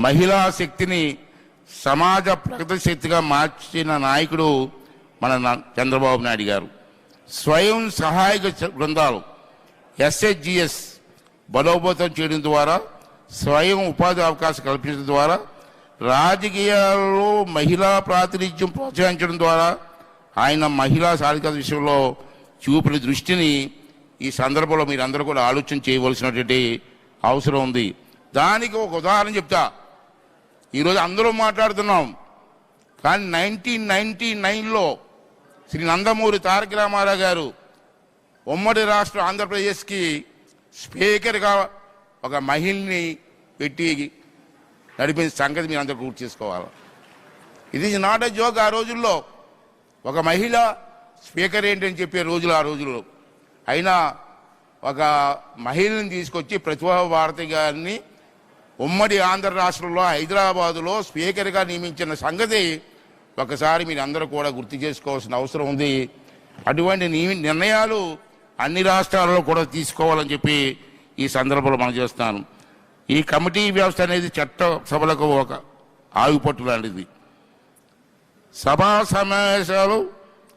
మహిళా శక్తిని సమాజ ప్రగతి శక్తిగా మార్చిన నాయకుడు మన చంద్రబాబు నాయుడు గారు. స్వయం సహాయక బృందాలు ఎస్హెచ్జిఎస్ బలోపేతం చేయడం ద్వారా, స్వయం ఉపాధి అవకాశం కల్పించడం ద్వారా, రాజకీయాల్లో మహిళా ప్రాతినిధ్యం ప్రోత్సహించడం ద్వారా ఆయన మహిళా సాధికారత విషయంలో చూపిన దృష్టిని ఈ సందర్భంలో మీరందరూ కూడా ఆలోచన చేయవలసినటువంటి అవసరం ఉంది. దానికి ఒక ఉదాహరణ చెప్తా. ఈరోజు అందరూ మాట్లాడుతున్నాం, కానీ 1999లో శ్రీ నందమూరి తారక రామారావు గారు ఉమ్మడి రాష్ట్ర ఆంధ్రప్రదేశ్కి స్పీకర్గా ఒక మహిళని పెట్టి నడిపిన సంగతి మీరు అందరూ గుర్తు చేసుకోవాలి. ఇది ఈజ్ నాట్ ఎ జోక్. ఆ రోజుల్లో ఒక మహిళ స్పీకర్ ఏంటని చెప్పే రోజులు ఆ రోజుల్లో. అయినా ఒక మహిళని తీసుకొచ్చి ప్రతిభా భారతి గారిని ఉమ్మడి ఆంధ్ర రాష్ట్రంలో హైదరాబాదులో స్పీకర్గా నియమించిన సంగతి ఒకసారి మీరు అందరూ కూడా గుర్తు చేసుకోవాల్సిన అవసరం ఉంది. అటువంటి నిర్ణయాలు అన్ని రాష్ట్రాల్లో కూడా తీసుకోవాలని చెప్పి ఈ సందర్భంలో మనం చేస్తాను. ఈ కమిటీ వ్యవస్థ అనేది చట్ట సభలకు ఒక ఆయుపట్టు లాంటిది. సభా సమావేశాలు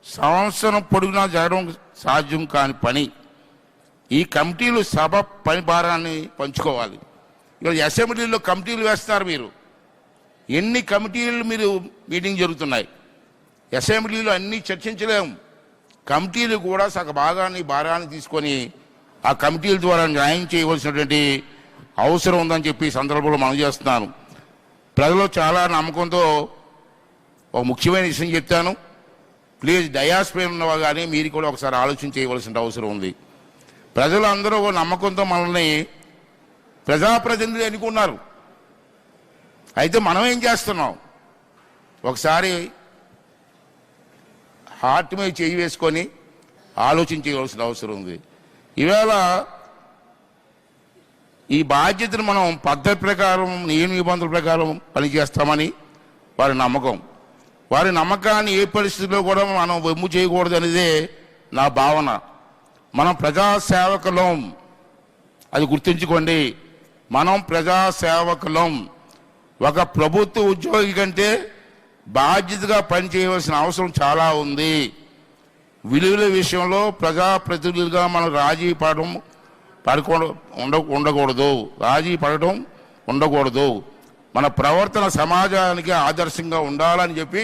సంవత్సరం పొడిగినా జరగడం సాధ్యం కాని పని. ఈ కమిటీలు సభ పని భారాన్ని పంచుకోవాలి. ఈరోజు అసెంబ్లీలో కమిటీలు వేస్తారు. మీరు ఎన్ని కమిటీలు మీరు మీటింగ్ జరుగుతున్నాయి. అసెంబ్లీలో అన్నీ చర్చించలేము. కమిటీలు కూడా సగ భారాన్ని తీసుకొని ఆ కమిటీల ద్వారా న్యాయం చేయవలసినటువంటి అవసరం ఉందని చెప్పి ఈ సందర్భంలో మనం చేస్తున్నాను. ప్రజలు చాలా నమ్మకంతో ఒక ముఖ్యమైన విషయం చెప్తాను. ప్లీజ్ డయాస్ పైన ఉన్నవా కానీ మీరు కూడా ఒకసారి ఆలోచన చేయవలసిన అవసరం ఉంది. ప్రజలు అందరూ నమ్మకంతో మనల్ని ప్రజాప్రతినిధులు ఎన్నుకున్నారు. అయితే మనం ఏం చేస్తున్నాం? ఒకసారి హార్ట్ మీద చేయి వేసుకొని ఆలోచన చేయవలసిన అవసరం ఉంది. ఈవేళ ఈ బాధ్యతను మనం పద్ధతి ప్రకారం, నియమ నిబంధనల ప్రకారం పనిచేస్తామని వారి నమ్మకం. వారి నమ్మకాన్ని ఏ పరిస్థితుల్లో కూడా మనం వెమ్ము చేయకూడదు అనేదే నా భావన. మనం ప్రజాసేవకులం, అది గుర్తుంచుకోండి. మనం ప్రజాసేవకులం. ఒక ప్రభుత్వ ఉద్యోగి కంటే బాధ్యతగా పనిచేయవలసిన అవసరం చాలా ఉంది. విలువల విషయంలో ప్రజాప్రతినిధులుగా మనం రాజీ పడడం ఉండకూడదు. మన ప్రవర్తన సమాజానికి ఆదర్శంగా ఉండాలని చెప్పి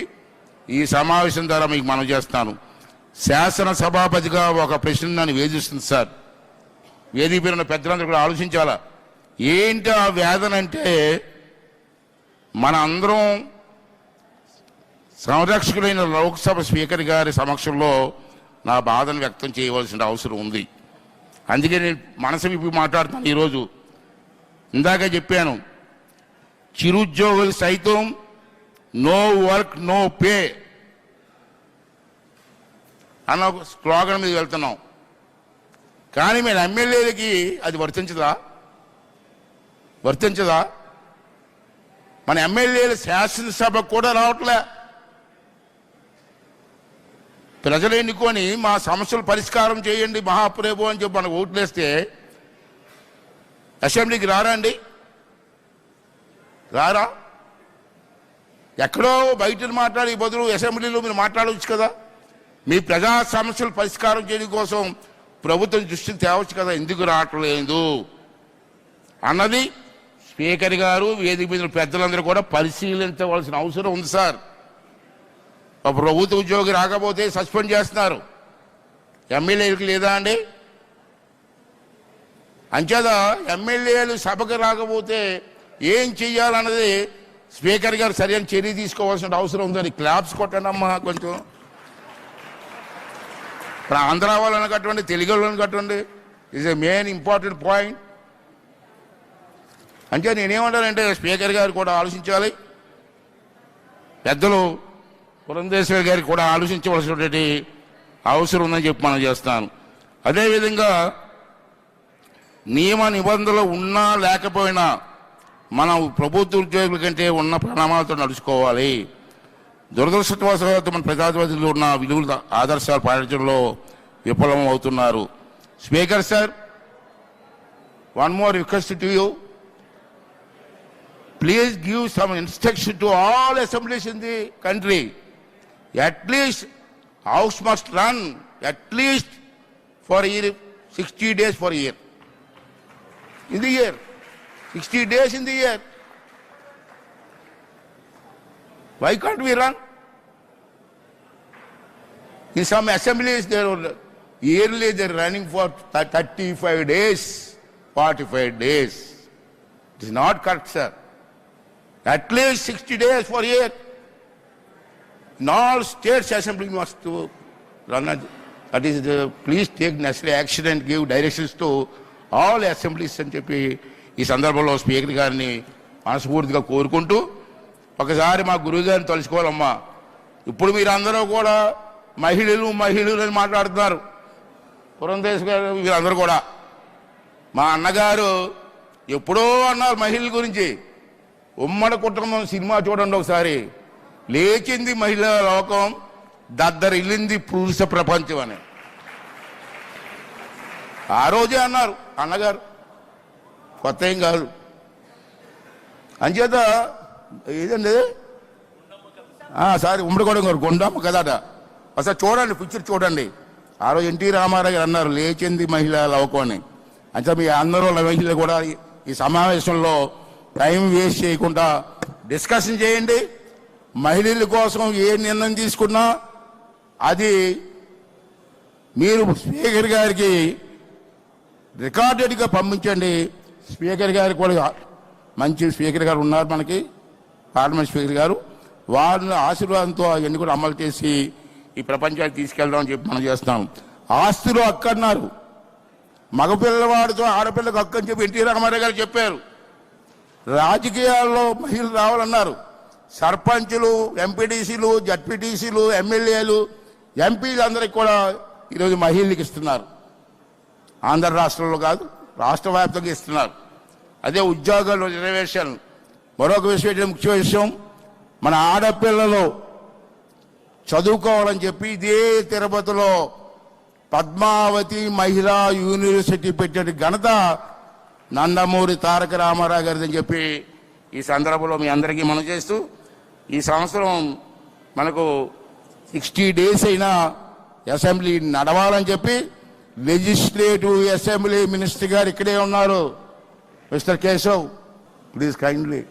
ఈ సమావేశం ద్వారా మీకు మనం చేస్తాను. శాసన సభాపతిగా ఒక ప్రశ్న నన్ను వేధిస్తుంది సార్. వేదిక మీద ఉన్న పెద్దలందరూ కూడా ఆలోచించాలా. ఏంటి ఆ వేదన అంటే, మన అందరం సంరక్షకులైన లోక్సభ స్పీకర్ గారి సమక్షంలో నా బాధను వ్యక్తం చేయవలసిన అవసరం ఉంది. అందుకే నేను మనసు విప్పి మాట్లాడుతాను. ఈరోజు ఇందాక చెప్పాను, చిరుద్యోగులు సైతం నో వర్క్ నో పే అన్న స్లోగన్ మీద వెళ్తున్నాం. కానీ మేము ఎమ్మెల్యేలకి అది వర్తించదా? మన ఎమ్మెల్యేలు శాసనసభ కూడా రావట్లే. ప్రజలు ఎన్నుకొని మా సమస్యలు పరిష్కారం చేయండి మహాప్రభు అని చెప్పి మనకు ఓట్లేస్తే అసెంబ్లీకి రారండి? రారా? ఎక్కడో బయట మాట్లాడే బదులు అసెంబ్లీలో మీరు మాట్లాడవచ్చు కదా. మీ ప్రజా సమస్యలు పరిష్కారం చేయడం కోసం ప్రభుత్వం దృష్టికి తేవచ్చు కదా. ఎందుకు రావట్లేదు అన్నది స్పీకర్ గారు, వేదిక మీద పెద్దలందరూ కూడా పరిశీలించవలసిన అవసరం ఉంది సార్. ఒక ప్రభుత్వ ఉద్యోగి రాకపోతే సస్పెండ్ చేస్తున్నారు. ఎమ్మెల్యేలకు లేదా అండి? అంచేత ఎమ్మెల్యేలు సభకు రాకపోతే ఏం చెయ్యాలన్నది స్పీకర్ గారు సరైన చర్య తీసుకోవాల్సిన అవసరం ఉందని. క్లాప్స్ కొట్టండి అమ్మా కొంచెం. ఇప్పుడు ఆంధ్ర వాళ్ళని కట్టండి, తెలుగు వాళ్ళని కట్టండి. Is a main important point. అంటే నేనేమంటానంటే స్పీకర్ గారు కూడా ఆలోచించాలి, పెద్దలు పురంధేశ్వరి గారికి కూడా ఆలోచించవలసినటువంటి అవసరం ఉందని చెప్పి మనం చేస్తాను. అదేవిధంగా నియమ నిబంధనలు ఉన్నా లేకపోయినా మనం ప్రభుత్వ ఉద్యోగుల కంటే ఉన్న ప్రణామాలతో నడుచుకోవాలి. దురదృష్టవశాత్తు మన ప్రజాప్రతినిధులు ఉన్న విలువల ఆదర్శాలు పాటించడంలో విఫలం అవుతున్నారు. Speaker sir, one more request to you. please give some instruction to all assemblies in the country. At least House must run at least for a year, 60 days for a year. In the year, 60 days in the year. Why can't we run? In some assemblies, yearly they're running for 35 days, 45 days. It is not correct, sir. At least 60 days for a year. In all states, assembly must to run. That is, please take necessary action and give directions to all assemblies అని చెప్పి ఈ సందర్భంలో speaker గారిని మనస్ఫూర్తిగా కోరుకుంటూ ఒకసారి మా గురువు గారిని తలుచుకోవాలమ్మా. ఇప్పుడు మీరందరూ కూడా మహిళలు అని మాట్లాడుతున్నారు. పురంధేశ్ గారు వీరందరూ కూడా మా అన్నగారు ఎప్పుడో అన్నారు మహిళల గురించి. ఉమ్మడి కుటుంబం సినిమా చూడండి ఒకసారి. లేచింది మహిళా లోకం, దద్దరిల్లింది పురుష ప్రపంచం అని ఆ రోజే అన్నారు అన్నగారు, కొత్త ఏం కాదు. అంచేత ఏదండి సారీ ఉమ్మడిగూడెం గారు గుండమ్మ కదట. అసలు చూడండి పిక్చర్ చూడండి. ఆ రోజు ఎన్టీ రామారావు గారు అన్నారు లేచింది మహిళా లోకం అని. అంటే మీ అందరూ మహిళలు కూడా ఈ సమావేశంలో టైం వేస్ట్ చేయకుండా డిస్కషన్ చేయండి. మహిళల కోసం ఏ నిర్ణయం తీసుకున్నా అది మీరు స్పీకర్ గారికి రికార్డెడ్గా పంపించండి. స్పీకర్ గారు కూడా మంచి స్పీకర్ గారు ఉన్నారు మనకి, పార్లమెంట్ స్పీకర్ గారు. వాళ్ళ ఆశీర్వాదంతో అవన్నీ కూడా అమలు చేసి ఈ ప్రపంచానికి తీసుకెళ్దామని చెప్పి మనం చేస్తాం. ఆస్తులు హక్కు అన్నారు. మగపిల్లవాడితో ఆడపిల్లకు హక్కు అని చెప్పి ఎన్టీ రామారావు గారు చెప్పారు. రాజకీయాల్లో మహిళలు రావాలన్నారు. సర్పంచులు, ఎంపీటీసీలు, జడ్పీటీసీలు, ఎమ్మెల్యేలు, ఎంపీలు అందరికి కూడా ఈరోజు మహిళలకు ఇస్తున్నారు. ఆంధ్ర రాష్ట్రంలో కాదు, రాష్ట్ర వ్యాప్తంగా ఇస్తున్నారు. అదే ఉద్యోగాల్లో రిజర్వేషన్. మరొక విషయం, ముఖ్య విషయం, మన ఆడపిల్లలు చదువుకోవాలని చెప్పి ఇదే తిరుపతిలో పద్మావతి మహిళా యూనివర్సిటీ పెట్టే ఘనత నందమూరి తారక రామారావు గారిదని చెప్పి ఈ సందర్భంలో మీ అందరికీ మనం చేస్తూ, ఈ సంవత్సరం మనకు 60 days అయినా అసెంబ్లీ నడవాలని చెప్పి లెజిస్లేటివ్ అసెంబ్లీ మినిస్టర్ గారు ఇక్కడే ఉన్నారు. Mister Keshav, please kindly.